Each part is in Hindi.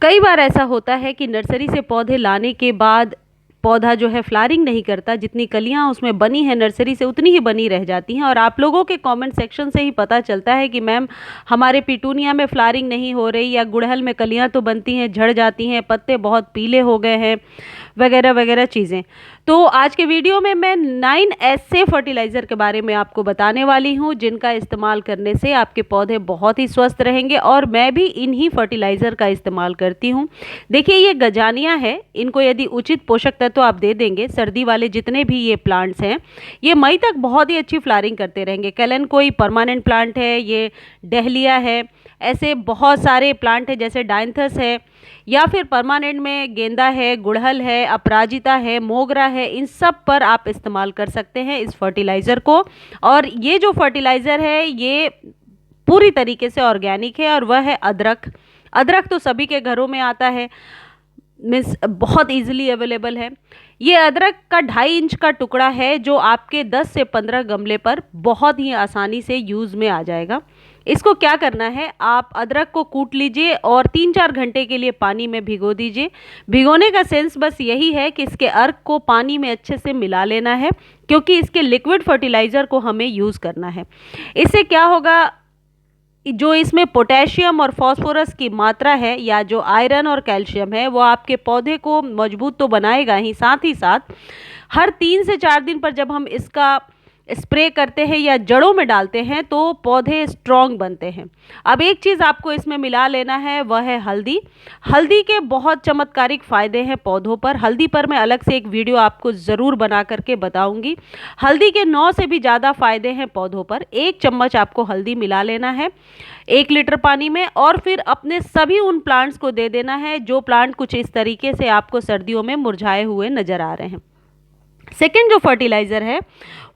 कई बार ऐसा होता है कि नर्सरी से पौधे लाने के बाद पौधा जो है फ्लावरिंग नहीं करता, जितनी कलियां उसमें बनी हैं नर्सरी से उतनी ही बनी रह जाती हैं। और आप लोगों के कमेंट सेक्शन से ही पता चलता है कि मैम हमारे पिटूनिया में फ्लावरिंग नहीं हो रही, या गुड़हल में कलियां तो बनती हैं झड़ जाती हैं, पत्ते बहुत पीले हो गए हैं, वगैरह वगैरह चीज़ें। तो आज के वीडियो में मैं 9SA फर्टिलाइज़र के बारे में आपको बताने वाली हूँ, जिनका इस्तेमाल करने से आपके पौधे बहुत ही स्वस्थ रहेंगे। और मैं भी इन्हीं फर्टिलाइज़र का इस्तेमाल करती हूँ। देखिए, ये गजानिया है, इनको यदि उचित पोषक तत्व आप दे देंगे, सर्दी वाले जितने भी ये प्लांट्स हैं ये मई तक बहुत ही अच्छी फ्लावरिंग करते रहेंगे। कैलन कोई परमानेंट प्लांट है, ये डहलिया है, ऐसे बहुत सारे प्लांट हैं, जैसे डायंथस है, या फिर परमानेंट में गेंदा है, गुड़हल है, अपराजिता है, मोगरा है, इन सब पर आप इस्तेमाल कर सकते हैं इस फर्टिलाइज़र को। और ये जो फर्टिलाइज़र है ये पूरी तरीके से ऑर्गेनिक है, और वह है अदरक। अदरक तो सभी के घरों में आता है, मीन्स बहुत इजीली अवेलेबल है। ये अदरक का 2.5 इंच का टुकड़ा है, जो आपके 10 से 15 गमले पर बहुत ही आसानी से यूज़ में आ जाएगा। इसको क्या करना है, आप अदरक को कूट लीजिए और 3-4 घंटे के लिए पानी में भिगो दीजिए। भिगोने का सेंस बस यही है कि इसके अर्क को पानी में अच्छे से मिला लेना है, क्योंकि इसके लिक्विड फर्टिलाइज़र को हमें यूज़ करना है। इससे क्या होगा, जो इसमें पोटेशियम और फास्फोरस की मात्रा है, या जो आयरन और कैल्शियम है, वो आपके पौधे को मजबूत तो बनाएगा ही, साथ ही साथ हर 3 से 4 दिन पर जब हम इसका स्प्रे करते हैं या जड़ों में डालते हैं तो पौधे स्ट्रॉन्ग बनते हैं। अब एक चीज़ आपको इसमें मिला लेना है, वह है हल्दी। हल्दी के बहुत चमत्कारिक फ़ायदे हैं पौधों पर। हल्दी पर मैं अलग से एक वीडियो आपको ज़रूर बना करके बताऊंगी। हल्दी के 9 से भी ज़्यादा फ़ायदे हैं पौधों पर। 1 चम्मच आपको हल्दी मिला लेना है 1 लीटर पानी में, और फिर अपने सभी उन प्लांट्स को दे देना है जो प्लांट कुछ इस तरीके से आपको सर्दियों में मुरझाए हुए नज़र आ रहे हैं। सेकेंड जो फर्टिलाइज़र है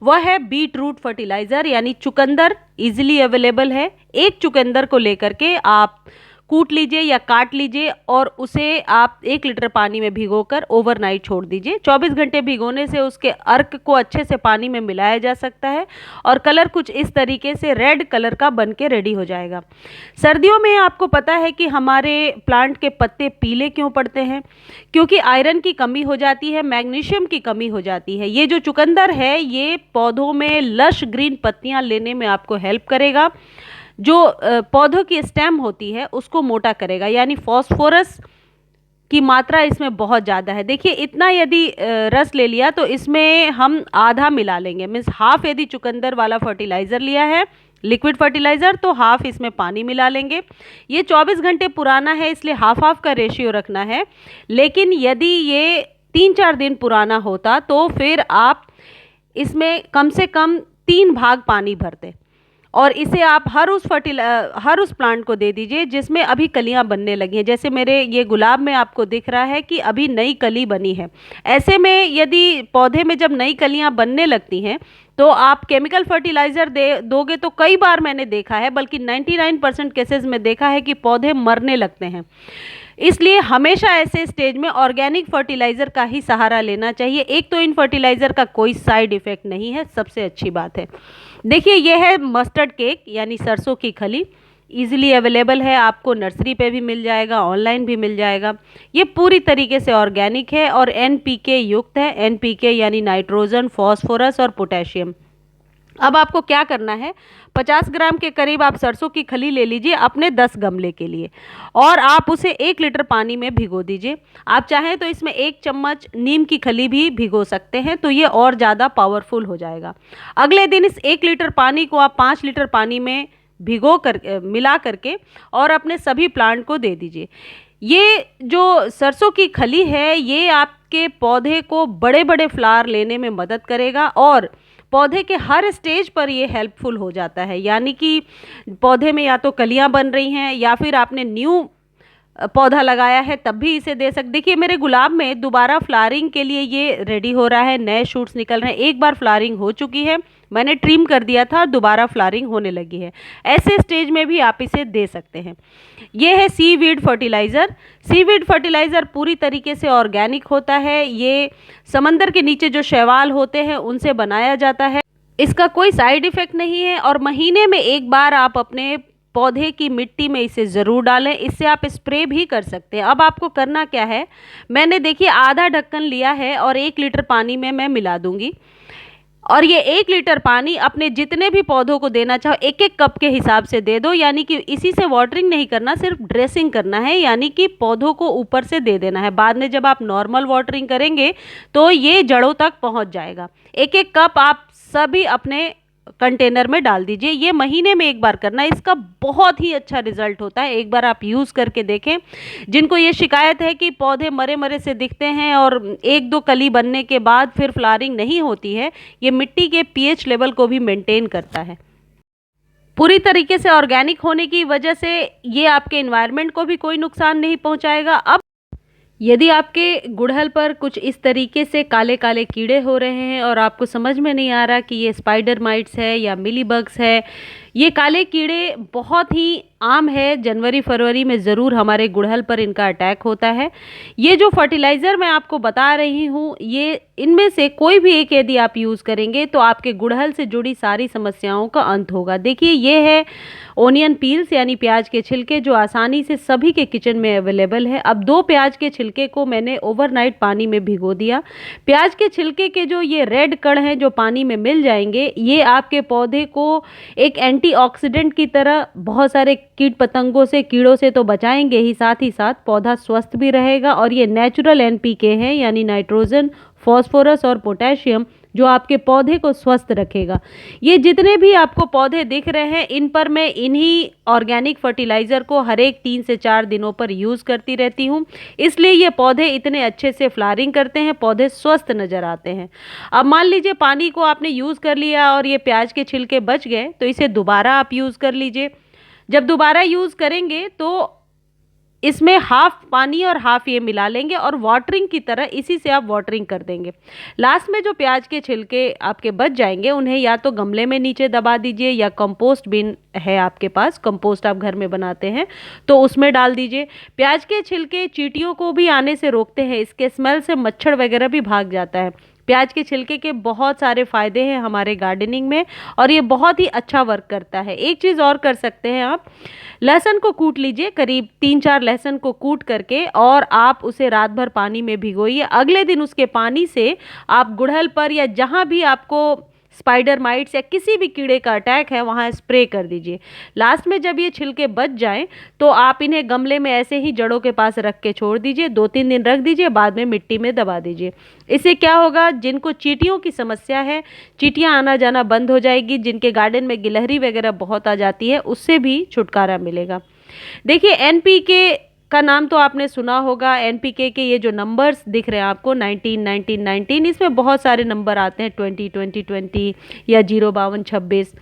वह है बीट रूट फर्टिलाइज़र, यानी चुकंदर इजीली अवेलेबल है। 1 चुकंदर को लेकर के आप कूट लीजिए या काट लीजिए, और उसे आप 1 लीटर पानी में भिगोकर ओवरनाइट छोड़ दीजिए। 24 घंटे भिगोने से उसके अर्क को अच्छे से पानी में मिलाया जा सकता है, और कलर कुछ इस तरीके से रेड कलर का बन के रेडी हो जाएगा। सर्दियों में आपको पता है कि हमारे प्लांट के पत्ते पीले क्यों पड़ते हैं, क्योंकि आयरन की कमी हो जाती है, मैग्नीशियम की कमी हो जाती है। ये जो चुकंदर है ये पौधों में लश ग्रीन पत्तियां लेने में आपको हेल्प करेगा। जो पौधों की स्टेम होती है उसको मोटा करेगा, यानी फॉस्फोरस की मात्रा इसमें बहुत ज़्यादा है। देखिए, इतना यदि रस ले लिया तो इसमें हम आधा मिला लेंगे, मीन्स हाफ यदि चुकंदर वाला फर्टिलाइज़र लिया है लिक्विड फर्टिलाइज़र, तो हाफ इसमें पानी मिला लेंगे। ये 24 घंटे पुराना है, इसलिए हाफ हाफ का रेशियो रखना है। लेकिन यदि ये 3-4 दिन पुराना होता तो फिर आप इसमें कम से कम 3 भाग पानी भरते, और इसे आप हर उस प्लांट को दे दीजिए जिसमें अभी कलियां बनने लगी हैं। जैसे मेरे ये गुलाब में आपको दिख रहा है कि अभी नई कली बनी है। ऐसे में यदि पौधे में जब नई कलियां बनने लगती हैं तो आप केमिकल फर्टिलाइज़र दोगे तो कई बार मैंने देखा है, बल्कि 99% केसेस में देखा है कि पौधे मरने लगते हैं। इसलिए हमेशा ऐसे स्टेज में ऑर्गेनिक फर्टिलाइज़र का ही सहारा लेना चाहिए। एक तो इन फर्टिलाइज़र का कोई साइड इफ़ेक्ट नहीं है, सबसे अच्छी बात है। देखिए, यह है मस्टर्ड केक, यानी सरसों की खली। इजीली अवेलेबल है, आपको नर्सरी पे भी मिल जाएगा, ऑनलाइन भी मिल जाएगा। ये पूरी तरीके से ऑर्गेनिक है और NPK युक्त है। NPK यानी नाइट्रोजन, फॉस्फोरस और पोटेशियम। अब आपको क्या करना है, 50 ग्राम के करीब आप सरसों की खली ले लीजिए अपने 10 गमले के लिए, और आप उसे 1 लीटर पानी में भिगो दीजिए। आप चाहें तो इसमें 1 चम्मच नीम की खली भी भिगो सकते हैं, तो ये और ज़्यादा पावरफुल हो जाएगा। अगले दिन इस 1 लीटर पानी को आप 5 लीटर पानी में भिगो कर मिला करके और अपने सभी प्लांट को दे दीजिए। ये जो सरसों की खली है ये आपके पौधे को बड़े बड़े फ्लावर लेने में मदद करेगा, और पौधे के हर स्टेज पर ये हेल्पफुल हो जाता है। यानी कि पौधे में या तो कलियां बन रही हैं या फिर आपने न्यू पौधा लगाया है तब भी इसे दे सकते। देखिए, मेरे गुलाब में दोबारा फ्लावरिंग के लिए ये रेडी हो रहा है, नए शूट्स निकल रहे हैं। एक बार फ्लावरिंग हो चुकी है, मैंने ट्रिम कर दिया था, दोबारा फ्लावरिंग होने लगी है। ऐसे स्टेज में भी आप इसे दे सकते हैं। ये है सीवीड फर्टिलाइज़र। सीवीड फर्टिलाइज़र पूरी तरीके से ऑर्गेनिक होता है। ये समंदर के नीचे जो शैवाल होते हैं उनसे बनाया जाता है। इसका कोई साइड इफ़ेक्ट नहीं है, और महीने में एक बार आप अपने पौधे की मिट्टी में इसे ज़रूर डालें। इससे आप स्प्रे भी कर सकते हैं। अब आपको करना क्या है, मैंने देखिए आधा ढक्कन लिया है और 1 लीटर पानी में मैं मिला दूंगी। और ये 1 लीटर पानी अपने जितने भी पौधों को देना चाहो 1-1 कप के हिसाब से दे दो। यानी कि इसी से वाटरिंग नहीं करना, सिर्फ ड्रेसिंग करना है, यानी कि पौधों को ऊपर से दे देना है। बाद में जब आप नॉर्मल वाटरिंग करेंगे तो ये जड़ों तक पहुंच जाएगा। 1-1 कप आप सभी अपने कंटेनर में डाल दीजिए। ये महीने में एक बार करना है, इसका बहुत ही अच्छा रिजल्ट होता है। एक बार आप यूज़ करके देखें। जिनको ये शिकायत है कि पौधे मरे मरे से दिखते हैं और 1-2 कली बनने के बाद फिर फ्लावरिंग नहीं होती है, ये मिट्टी के पीएच लेवल को भी मेंटेन करता है। पूरी तरीके से ऑर्गेनिक होने की वजह से ये आपके एनवायरनमेंट को भी कोई नुकसान नहीं पहुंचाएगा। अब यदि आपके गुड़हल पर कुछ इस तरीके से काले काले कीड़े हो रहे हैं और आपको समझ में नहीं आ रहा कि ये स्पाइडर माइट्स है या मिलीबग्स है, ये काले कीड़े बहुत ही आम है। जनवरी फरवरी में ज़रूर हमारे गुड़हल पर इनका अटैक होता है। ये जो फर्टिलाइज़र मैं आपको बता रही हूँ, ये इनमें से कोई भी एक यदि आप यूज़ करेंगे तो आपके गुड़हल से जुड़ी सारी समस्याओं का अंत होगा। देखिए ये है ओनियन पील्स यानी प्याज के छिलके, जो आसानी से सभी के किचन में अवेलेबल है। अब 2 प्याज के छिलके को मैंने ओवरनाइट पानी में भिगो दिया। प्याज के छिलके के जो ये रेड कण हैं जो पानी में मिल जाएंगे, ये आपके पौधे को एक एंटीऑक्सीडेंट की तरह बहुत सारे कीट पतंगों से, कीड़ों से तो बचाएंगे ही, साथ ही साथ पौधा स्वस्थ भी रहेगा। और ये नेचुरल एनपीके हैं यानी नाइट्रोजन, फॉस्फोरस और पोटेशियम, जो आपके पौधे को स्वस्थ रखेगा। ये जितने भी आपको पौधे दिख रहे हैं, इन पर मैं इन्हीं ऑर्गेनिक फर्टिलाइज़र को हर एक 3 से 4 दिनों पर यूज़ करती रहती हूँ। इसलिए ये पौधे इतने अच्छे से फ्लावरिंग करते हैं, पौधे स्वस्थ नज़र आते हैं। अब मान लीजिए पानी को आपने यूज़ कर लिया और ये प्याज के छिलके बच गए, तो इसे दोबारा आप यूज़ कर लीजिए। जब दोबारा यूज़ करेंगे तो इसमें हाफ पानी और हाफ ये मिला लेंगे और वाटरिंग की तरह इसी से आप वाटरिंग कर देंगे। लास्ट में जो प्याज के छिलके आपके बच जाएंगे, उन्हें या तो गमले में नीचे दबा दीजिए या कंपोस्ट बिन है आपके पास, कंपोस्ट आप घर में बनाते हैं तो उसमें डाल दीजिए। प्याज के छिलके चींटियों को भी आने से रोकते हैं, इसके स्मेल से मच्छर वगैरह भी भाग जाता है। प्याज के छिलके के बहुत सारे फ़ायदे हैं हमारे गार्डनिंग में और ये बहुत ही अच्छा वर्क करता है। एक चीज़ और कर सकते हैं आप, लहसुन को कूट लीजिए, करीब 3-4 लहसुन को कूट करके, और आप उसे रात भर पानी में भिगोइए। अगले दिन उसके पानी से आप गुड़हल पर या जहाँ भी आपको स्पाइडर माइट्स या किसी भी कीड़े का अटैक है वहाँ स्प्रे कर दीजिए। लास्ट में जब ये छिलके बच जाएं तो आप इन्हें गमले में ऐसे ही जड़ों के पास रख के छोड़ दीजिए, 2-3 दिन रख दीजिए, बाद में मिट्टी में दबा दीजिए। इससे क्या होगा, जिनको चींटियों की समस्या है, चींटियाँ आना जाना बंद हो जाएगी, जिनके गार्डन में गिलहरी वगैरह बहुत आ जाती है, उससे भी छुटकारा मिलेगा। देखिए एनपीके का नाम तो आपने सुना होगा। एनपीके के ये जो नंबर्स दिख रहे हैं आपको 19 19 19, इसमें बहुत सारे नंबर आते हैं, 20 20 20 या 0 52 26।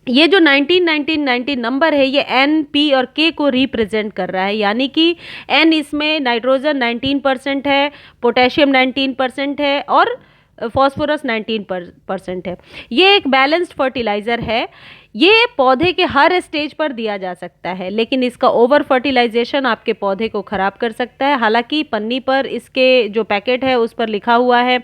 ये जो 19 19 19 नंबर है, ये एन, पी और के को रिप्रेजेंट कर रहा है। यानी कि एन इसमें नाइट्रोजन 19% है, पोटेशियम 19% है और फॉस्फोरस 19% है। ये एक बैलेंस्ड फर्टिलाइज़र है। ये पौधे के हर स्टेज पर दिया जा सकता है, लेकिन इसका ओवर फर्टिलाइजेशन आपके पौधे को ख़राब कर सकता है। हालांकि पन्नी पर इसके जो पैकेट है उस पर लिखा हुआ है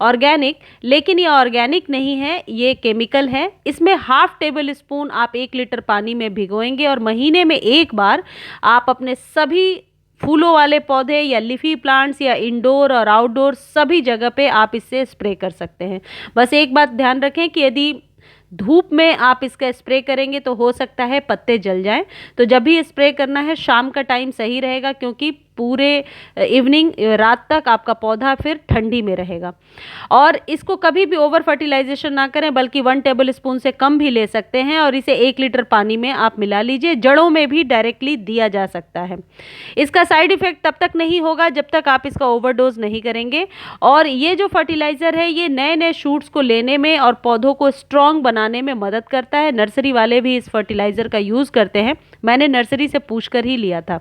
ऑर्गेनिक, लेकिन ये ऑर्गेनिक नहीं है, ये केमिकल है। इसमें हाफ टेबल स्पून आप 1 लीटर पानी में भिगोएंगे और महीने में एक बार आप अपने सभी फूलों वाले पौधे या लिफी प्लांट्स या इंडोर और आउटडोर सभी जगह पे आप इससे स्प्रे कर सकते हैं। बस एक बात ध्यान रखें कि यदि धूप में आप इसका स्प्रे करेंगे तो हो सकता है पत्ते जल जाएं, तो जब भी स्प्रे करना है शाम का टाइम सही रहेगा, क्योंकि पूरे इवनिंग रात तक आपका पौधा फिर ठंडी में रहेगा। और इसको कभी भी ओवर फर्टिलाइजेशन ना करें, बल्कि 1 टेबल स्पून से कम भी ले सकते हैं और इसे 1 लीटर पानी में आप मिला लीजिए। जड़ों में भी डायरेक्टली दिया जा सकता है। इसका साइड इफेक्ट तब तक नहीं होगा जब तक आप इसका ओवरडोज नहीं करेंगे। और ये जो फर्टिलाइज़र है, ये नए नए शूट्स को लेने में और पौधों को स्ट्रॉन्ग बनाने में मदद करता है। नर्सरी वाले भी इस फर्टिलाइज़र का यूज़ करते हैं, मैंने नर्सरी से पूछ कर ही लिया था।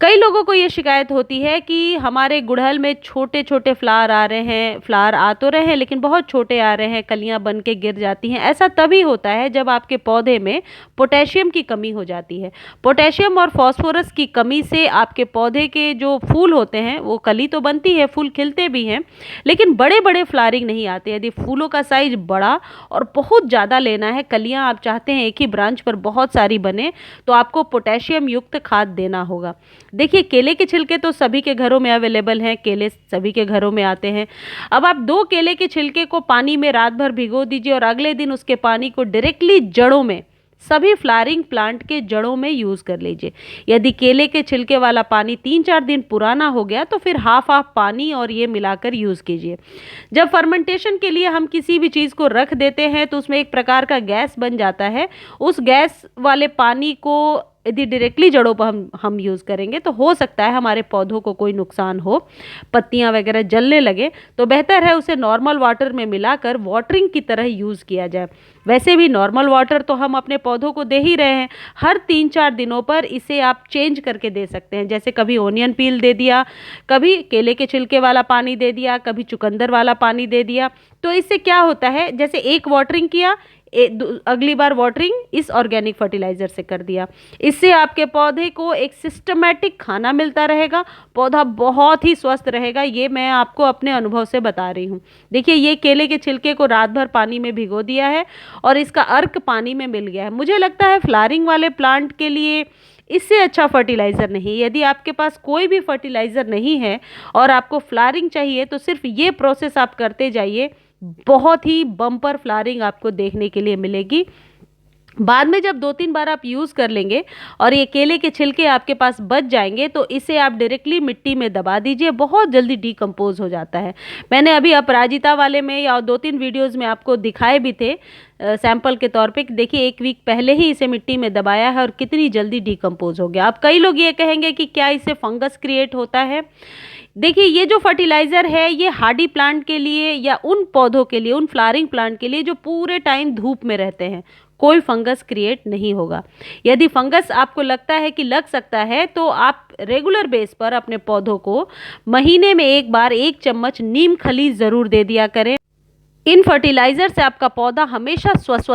कई लोगों को ये शिकायत होती है कि हमारे गुड़हल में छोटे छोटे फ्लावर आ रहे हैं, फ्लावर आ तो रहे हैं लेकिन बहुत छोटे आ रहे हैं, कलियां बन के गिर जाती हैं। ऐसा तभी होता है जब आपके पौधे में पोटेशियम की कमी हो जाती है। पोटेशियम और फास्फोरस की कमी से आपके पौधे के जो फूल होते हैं, वो कली तो बनती है, फूल खिलते भी हैं, लेकिन बड़े बड़े फ्लावरिंग नहीं आते। यदि फूलों का साइज बड़ा और बहुत ज़्यादा लेना है, कलियां आप चाहते हैं एक ही ब्रांच पर बहुत सारी बने, तो आपको पोटेशियम युक्त खाद देना होगा। देखिए, केले के छिलके तो सभी के घरों में अवेलेबल हैं, केले सभी के घरों में आते हैं। अब आप 2 केले के छिलके को पानी में रात भर भिगो दीजिए और अगले दिन उसके पानी को डायरेक्टली जड़ों में, सभी फ्लावरिंग प्लांट के जड़ों में यूज कर लीजिए। यदि केले के छिलके वाला पानी 3-4 दिन पुराना हो गया तो फिर हाफ हाफ पानी और ये मिलाकर यूज कीजिए। जब फर्मेंटेशन के लिए हम किसी भी चीज़ को रख देते हैं तो उसमें एक प्रकार का गैस बन जाता है। उस गैस वाले पानी को यदि डायरेक्टली जड़ों पर हम यूज़ करेंगे तो हो सकता है हमारे पौधों को कोई नुकसान हो, पत्तियां वगैरह जलने लगे। तो बेहतर है उसे नॉर्मल वाटर में मिलाकर वाटरिंग की तरह यूज़ किया जाए। वैसे भी नॉर्मल वाटर तो हम अपने पौधों को दे ही रहे हैं, हर 3-4 दिनों पर इसे आप चेंज करके दे सकते हैं। जैसे कभी ओनियन पील दे दिया, कभी केले के छिलके वाला पानी दे दिया, कभी चुकंदर वाला पानी दे दिया। तो इससे क्या होता है, जैसे एक वाटरिंग किया, अगली बार वाटरिंग इस ऑर्गेनिक फर्टिलाइजर से कर दिया। इससे आपके पौधे को एक सिस्टमेटिक खाना मिलता रहेगा, पौधा बहुत ही स्वस्थ रहेगा। ये मैं आपको अपने अनुभव से बता रही हूँ। देखिए, ये केले के छिलके को रात भर पानी में भिगो दिया है और इसका अर्क पानी में मिल गया है। मुझे लगता है फ्लावरिंग वाले प्लांट के लिए इससे अच्छा फर्टिलाइज़र नहीं। यदि आपके पास कोई भी फर्टिलाइज़र नहीं है और आपको फ्लावरिंग चाहिए तो सिर्फ ये प्रोसेस आप करते जाइए, बहुत ही बम्पर फ्लावरिंग आपको देखने के लिए मिलेगी। बाद में जब 2-3 बार आप यूज़ कर लेंगे और ये केले के छिलके आपके पास बच जाएंगे तो इसे आप डायरेक्टली मिट्टी में दबा दीजिए, बहुत जल्दी डिकम्पोज हो जाता है। मैंने अभी अपराजिता वाले में या 2-3 वीडियोज़ में आपको दिखाए भी थे सैंपल के तौर पे। देखिए, 1 वीक पहले ही इसे मिट्टी में दबाया है और कितनी जल्दी डिकम्पोज हो गया। अब कई लोग ये कहेंगे कि क्या इससे फंगस क्रिएट होता है। देखिए, ये जो फर्टिलाइज़र है ये हार्डी प्लांट के लिए या उन पौधों के लिए, उन फ्लावरिंग प्लांट के लिए जो पूरे टाइम धूप में रहते हैं, कोई फंगस क्रिएट नहीं होगा। यदि फंगस आपको लगता है कि लग सकता है तो आप रेगुलर बेस पर अपने पौधों को महीने में 1 बार 1 चम्मच नीम खली ज़रूर दे दिया करें। इन फर्टिलाइज़र से आपका पौधा हमेशा स्वस्थ